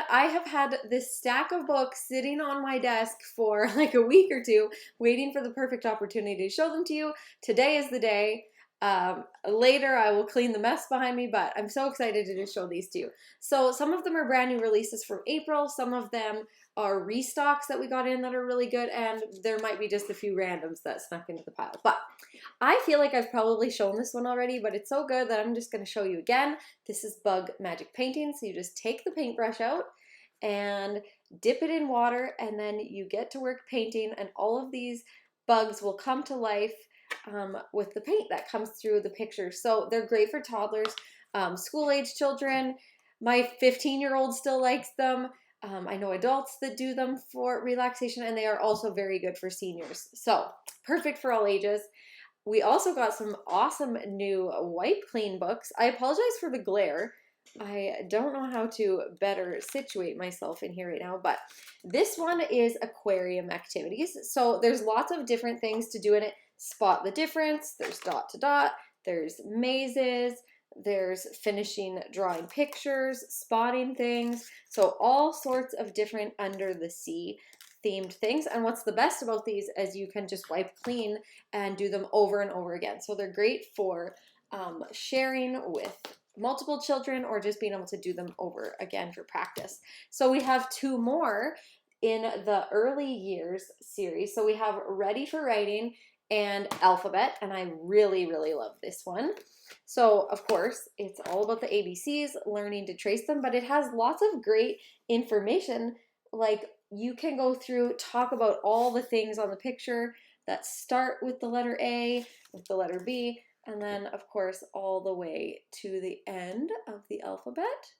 I have had this stack of books sitting on my desk for like a week or two, waiting for the perfect opportunity to show them to you. Today is the day. Later I will clean the mess behind me, but I'm so excited to just show these to you. So some of them are brand new releases from April. Some of them are restocks that we got in that are really good, and there might be just a few randoms that snuck into the pile. But I feel like I've probably shown this one already, but it's so good that I'm just going to show you again. This is Bug Magic Painting. So you just take the paintbrush out and dip it in water, and then you get to work painting, and all of these bugs will come to life with the paint that comes through the picture. So they're great for toddlers, school-age children. My 15-year-old still likes them. I know adults that do them for relaxation, and they are also very good for seniors. So perfect for all ages. We also got some awesome new wipe clean books. I apologize for the glare. I don't know how to better situate myself in here right now, but this one is Aquarium Activities. So there's lots of different things to do in it. Spot the difference, there's dot to dot, there's mazes, there's finishing drawing pictures, spotting things. So all sorts of different under the sea themed things. And what's the best about these is you can just wipe clean and do them over and over again. So they're great for sharing with multiple children, or just being able to do them over again for practice. So we have two more in the early years series. So we have Ready for Writing and Alphabet, and I really, really love this one. So of course, it's all about the ABCs, learning to trace them, but it has lots of great information. Like, you can go through, talk about all the things on the picture that start with the letter A, with the letter B, and then of course all the way to the end of the alphabet.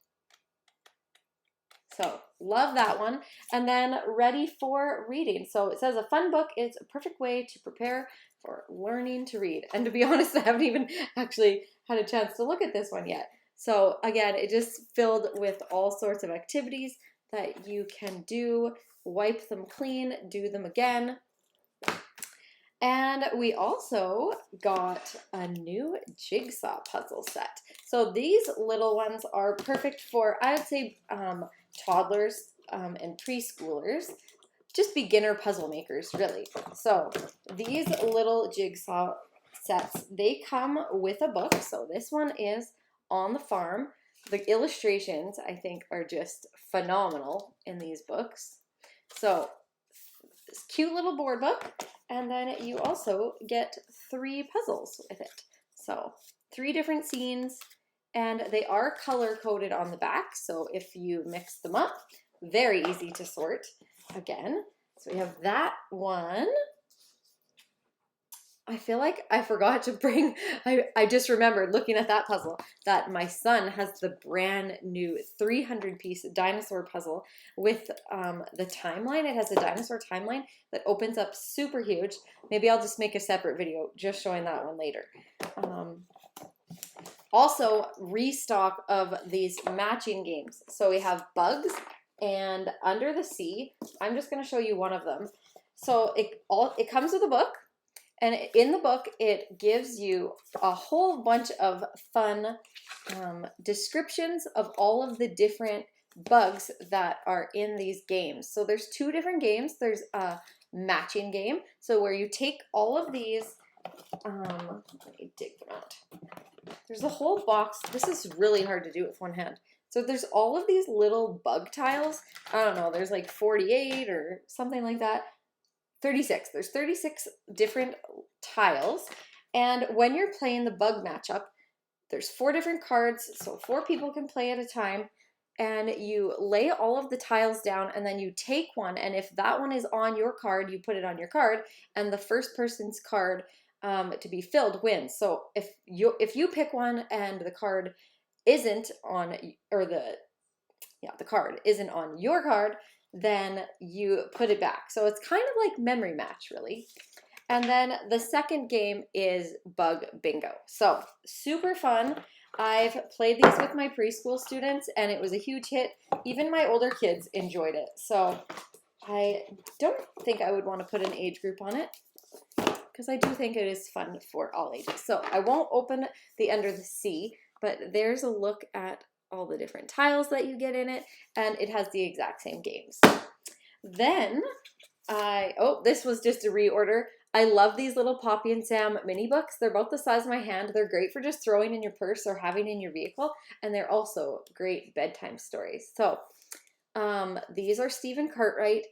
So love that one. And then Ready for Reading. So it says a fun book is a perfect way to prepare for learning to read. And to be honest, I haven't even actually had a chance to look at this one yet. So again, it just filled with all sorts of activities that you can do, wipe them clean, do them again. And we also got a new Jigsaw Puzzle Set. So these little ones are perfect for, I would say, toddlers and preschoolers, just beginner puzzle makers, really. So these little jigsaw sets, they come with a book. So this one is On the Farm. The illustrations, I think, are just phenomenal in these books. So this cute little board book, and then you also get 3 puzzles with it. So 3 different scenes, and they are color coded on the back. So if you mix them up, very easy to sort again. So we have that one. I feel like I forgot to bring, I just remembered looking at that puzzle that my son has the brand new 300-piece dinosaur puzzle with the timeline. It has a dinosaur timeline that opens up super huge. Maybe I'll just make a separate video just showing that one later. Also, restock of these matching games. So we have Bugs and Under the Sea. I'm just going to show you one of them. So it comes with a book. And in the book, it gives you a whole bunch of fun descriptions of all of the different bugs that are in these games. So there's 2 different games. There's a matching game, so where you take all of these, let me dig them out. There's a whole box. This is really hard to do with one hand. So there's all of these little bug tiles. I don't know, there's like 48 or something like that. 36. There's 36 different tiles, and when you're playing the bug matchup, there's 4 different cards, so 4 people can play at a time, and you lay all of the tiles down, and then you take one, and if that one is on your card, you put it on your card, and the first person's card to be filled wins. So if you pick one and the card isn't on, or the card isn't on your card, then you put it back. So it's kind of like memory match, really. And then the second game is Bug Bingo. So super fun. I've played these with my preschool students, and it was a huge hit. Even my older kids enjoyed it. So I don't think I would want to put an age group on it, because I do think it is fun for all ages. So I won't open the Under the Sea, but there's a look at all the different tiles that you get in it, and it has the exact same games. Then this was just a reorder. I love these little Poppy and Sam mini books. They're about the size of my hand. They're great for just throwing in your purse or having in your vehicle, and they're also great bedtime stories. So these are Stephen Cartwright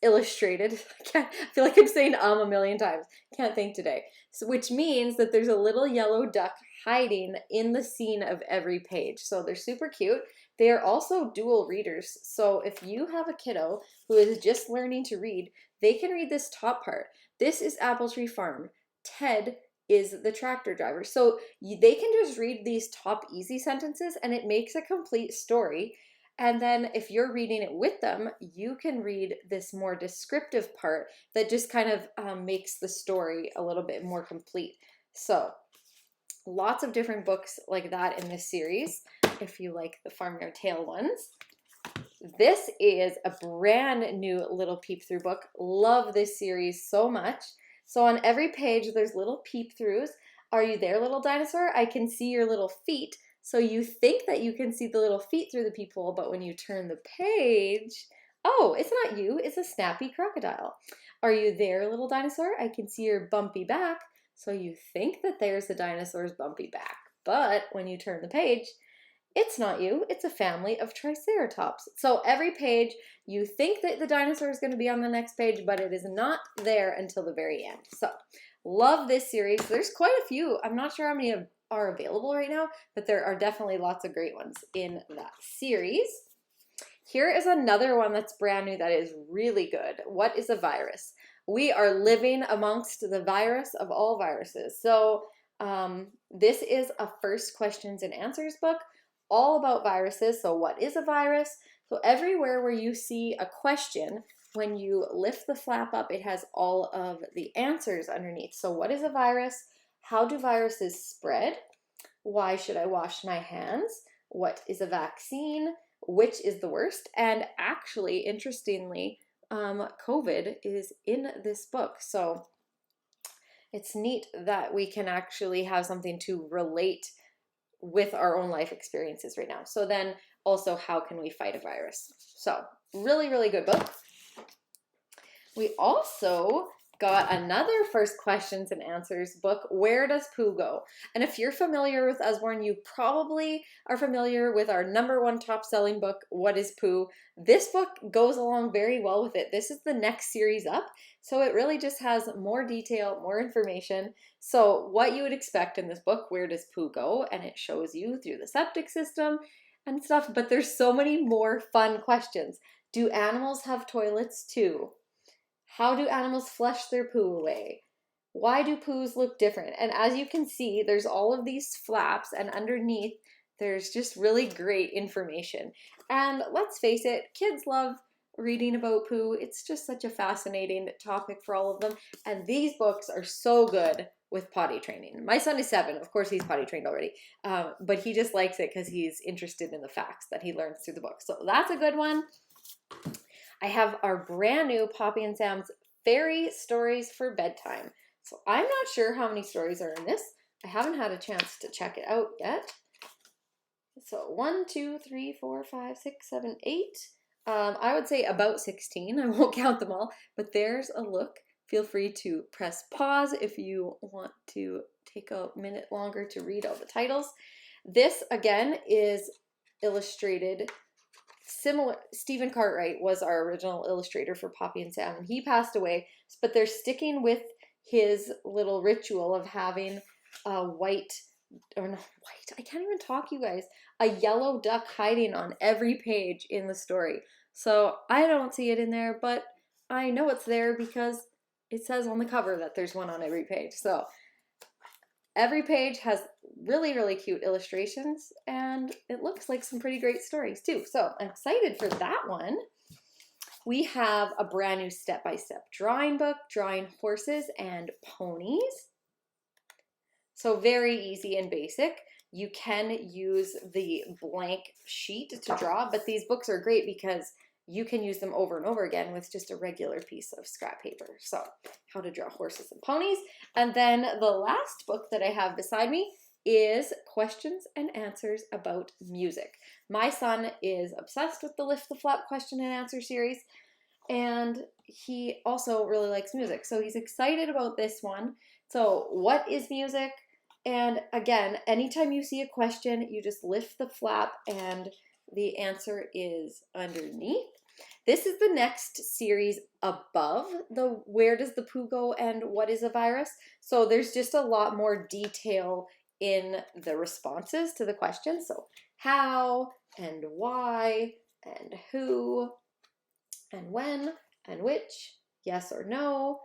illustrated. I feel like I'm saying a million times. Can't think today. So, which means that there's a little yellow duck hiding in the scene of every page. So they're super cute. They are also dual readers. So if you have a kiddo who is just learning to read, they can read this top part. This is Apple Tree Farm. Ted is the tractor driver. So they can just read these top easy sentences and it makes a complete story. And then if you're reading it with them, you can read this more descriptive part that just kind of makes the story a little bit more complete. So lots of different books like that in this series, if you like the Farmyard Tale ones. This is a brand new little peep-through book. Love this series so much. So on every page, there's little peep-throughs. Are you there, little dinosaur? I can see your little feet. So you think that you can see the little feet through the peephole, but when you turn the page, oh, it's not you, it's a snappy crocodile. Are you there, little dinosaur? I can see your bumpy back. So you think that there's the dinosaur's bumpy back, but when you turn the page, it's not you, it's a family of triceratops. So every page, you think that the dinosaur is going to be on the next page, but it is not there until the very end. So love this series. There's quite a few. I'm not sure how many are available right now, but there are definitely lots of great ones in that series. Here is another one that's brand new that is really good. What is a virus? We are living amongst the virus of all viruses. So this is a first questions and answers book all about viruses. So what is a virus? So everywhere where you see a question, when you lift the flap up, it has all of the answers underneath. So what is a virus? How do viruses spread? Why should I wash my hands? What is a vaccine? Which is the worst? And actually, interestingly, COVID is in this book. So it's neat that we can actually have something to relate with our own life experiences right now. So then also, how can we fight a virus? So really, really good book. We also got another first questions and answers book, Where Does Poo Go? And if you're familiar with Usborne, you probably are familiar with our #1 top selling book, What is Poo? This book goes along very well with it. This is the next series up, so it really just has more detail, more information. So what you would expect in this book, Where Does Poo Go? And it shows you through the septic system and stuff, but there's so many more fun questions. Do animals have toilets too? How do animals flush their poo away? Why do poos look different? And as you can see, there's all of these flaps, and underneath, there's just really great information. And let's face it, kids love reading about poo. It's just such a fascinating topic for all of them. And these books are so good with potty training. My son is 7. Of course, he's potty trained already. But he just likes it because he's interested in the facts that he learns through the book. So that's a good one. I have our brand new Poppy and Sam's Fairy Stories for Bedtime. So I'm not sure how many stories are in this. I haven't had a chance to check it out yet. So 1, 2, 3, 4, 5, 6, 7, 8. I would say about 16. I won't count them all, but there's a look. Feel free to press pause if you want to take a minute longer to read all the titles. This, again, is illustrated. Similar, Stephen Cartwright was our original illustrator for Poppy and Sam, and he passed away, but they're sticking with his little ritual of having a I can't even talk, you guys, a yellow duck hiding on every page in the story. So I don't see it in there, but I know it's there because it says on the cover that there's one on every page. So every page has really, really cute illustrations, and it looks like some pretty great stories too. So I'm excited for that one. We have a brand new step-by-step drawing book, Drawing Horses and Ponies. So very easy and basic. You can use the blank sheet to draw, but these books are great because you can use them over and over again with just a regular piece of scrap paper. So how to draw horses and ponies. And then the last book that I have beside me is questions and answers about music. My son is obsessed with the Lift the Flap question and answer series, and he also really likes music, so he's excited about this one. So what is music? And again, anytime you see a question, you just lift the flap and the answer is underneath. This is the next series above the Where Does the Poo Go and What is a Virus? So there's just a lot more detail in the responses to the questions. So how and why and who and when and which, yes or no.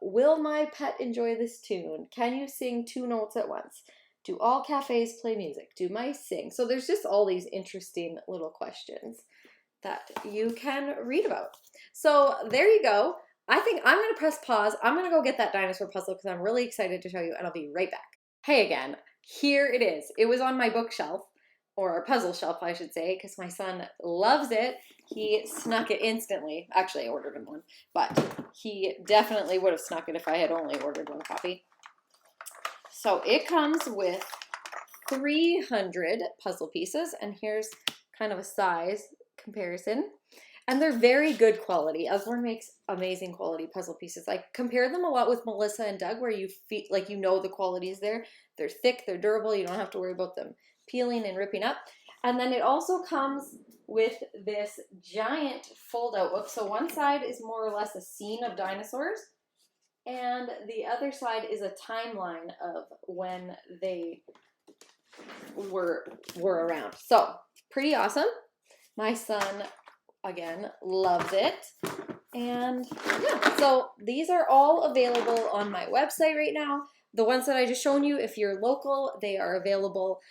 Will my pet enjoy this tune? Can you sing 2 notes at once? Do all cafes play music? Do mice sing? So there's just all these interesting little questions that you can read about. So there you go. I think I'm going to press pause. I'm going to go get that dinosaur puzzle because I'm really excited to show you, and I'll be right back. Hey again, here it is. It was on my bookshelf, or puzzle shelf I should say, because my son loves it. He snuck it instantly. Actually, I ordered him one, but he definitely would have snuck it if I had only ordered 1 copy. So it comes with 300 puzzle pieces, and here's kind of a size comparison. And they're very good quality. Usborne makes amazing quality puzzle pieces. I compare them a lot with Melissa and Doug, where you feel like you know the quality is there. They're thick, they're durable, you don't have to worry about them peeling and ripping up. And then it also comes with this giant fold-out book. So one side is more or less a scene of dinosaurs, and the other side is a timeline of when they were around. So pretty awesome. My son, again, loves it. And yeah, so these are all available on my website right now. The ones that I just shown you, if you're local, they are available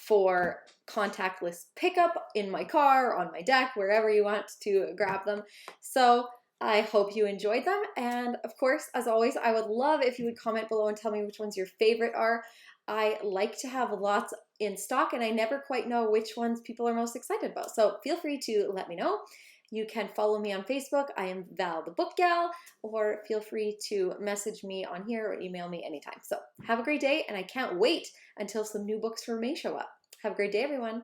for contactless pickup in my car, on my deck, wherever you want to grab them. So I hope you enjoyed them. And of course, as always, I would love if you would comment below and tell me which ones your favorite are. I like to have lots in stock, and I never quite know which ones people are most excited about. So feel free to let me know. You can follow me on Facebook. I am Val the Book Gal, or feel free to message me on here or email me anytime. So have a great day, and I can't wait until some new books from May show up. Have a great day, everyone.